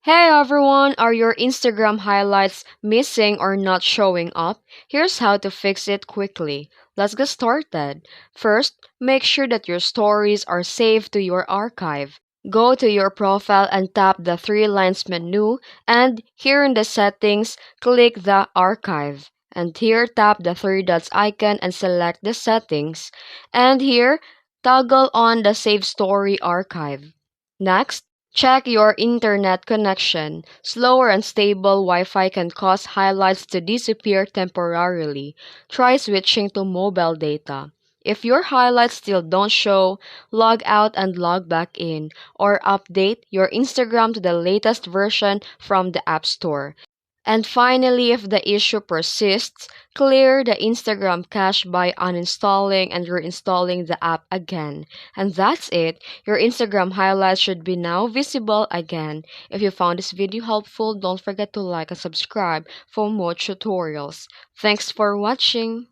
Hey everyone, are your Instagram highlights missing or not showing up? Here's how to fix it quickly. Let's get started. First, make sure that your stories are saved to your archive. Go to your profile and tap the three lines menu, and here in the settings, click the archive. And here, tap the three dots icon and select the settings. And here, toggle on the Save Story archive. Next, check your internet connection. Slower and stable Wi-Fi can cause highlights to disappear temporarily. Try switching to mobile data. If your highlights still don't show, log out and log back in, or update your Instagram to the latest version from the App Store. And finally, if the issue persists, clear the Instagram cache by uninstalling and reinstalling the app again. And that's it. Your Instagram highlights should be now visible again. If you found this video helpful, don't forget to like and subscribe for more tutorials. Thanks for watching.